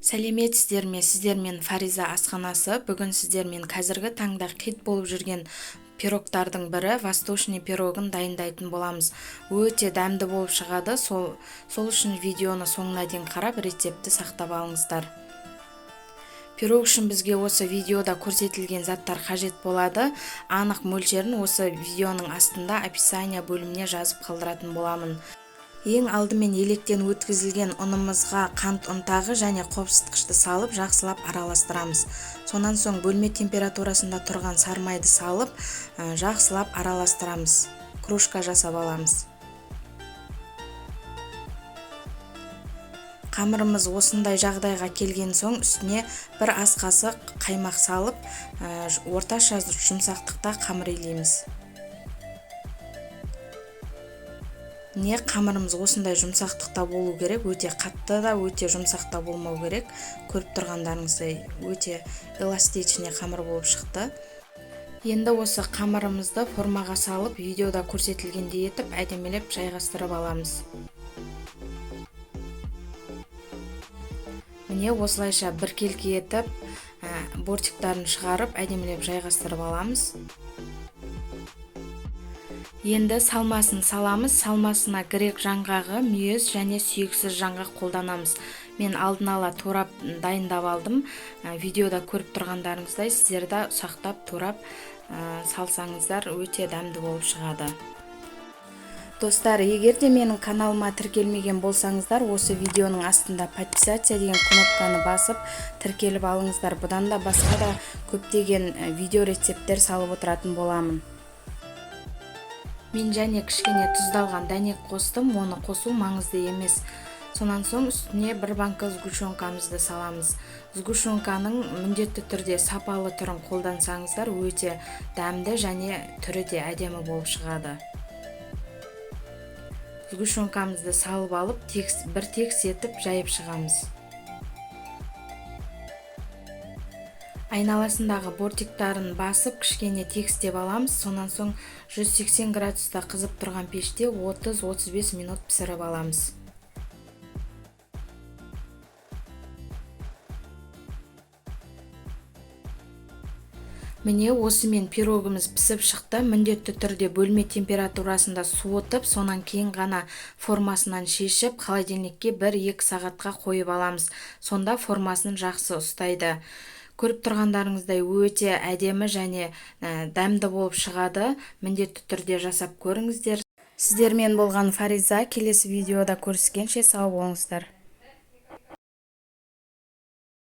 Сәлеметсіздер ме? Сіздермен Фариза асханасы. Бүгін сіздермен қазіргі таңда хит болып жүрген пирогтардың бірі восточный пирогын дайындайтын боламыз. Өте дәмді болып шығады. Сол үшін видеоны соңына дейін қарап рецепті сақтап алыңыздар. Пирог үшін бізге осы видеода көрсетілген заттар қажет болады. Анық мөлшерін осы видеоның астында описание бөліміне жазып қалдыратын боламын. Ең алдымен електен өткізілген ұнымызға қант ұнтағы және қопсытқышты салып жақсылап араластырамыз. Сонан соң бөлме температурасында тұрған сармайды салып жақсылап араластырамыз. Кружка жасап аламыз. Қамырымыз осындай жағдайға келген соң үстіне бір ас қасық қаймақ салып орташа жұмсақтықта қамыр илейміз. Қамырымыз осындай жұмсақтықта болу керек, өте қатты да, өте жұмсақта болмау керек. Көріп тұрғандарыңыздай өте эластичный қамыр болып шықты. Енді осы қамырымызды формаға салып, видеода көрсетілгендей етіп, әдемелеп жайғастырып аламыз. Міне осылайша біркелкі етіп, бортиктарын шығарып, әдемелеп жайғастырып аламыз. Енді салмасын саламыз. Салмасына грек жаңғағы, мүйіз және сүйексіз жаңғақ қолданамыз. Мен алдын ала турап дайындап алдым. Видеода көріп тұрғандарыңыздай сіздерді ұсақтап турап салсаңыздар өте дәмді болып шығады. Достар, егер де менің каналыма тіркелмеген болсаңыздар, осы видеоның астында подписаться деген кнопканы басып тіркеліп алыңыздар. Бұдан да басқа да көптеген видео рецепттер салып отыратын боламын. Мен және кішкене тұздалған дәнек қостым, оны қосу маңызды емес. Сонан соң үстіне бір банка сгущенкамызды саламыз. Сгущенканың міндетті түрде сапалы түрін қолдансаңыздар, өте дәмді және түрі де әдемі болып шығады. Сгущенкамызды салып алып, бір текс етіп жайып шығамыз. Айналасындағы бортиктарын басып, кішкене текстеп аламыз. Сонан соң 180 градуста қызып тұрған пеште 30-35 минут пісіріп аламыз. Міне осымен пирогымыз пісіп шықты. Міндетті түрде бөлме температурасында суытып, сонан кейін ғана формасынан шешіп, холодильникке 1-2 сағатқа қойып аламыз. Сонда формасын жақсы ұстайды. Көріп тұрғандарыңыздай өте әдемі және дәмді болып шығады. Міндетті түрде жасап көріңіздер. Сіздермен болған Фариза. Келесі видеода көріскенше сау болыңыздар.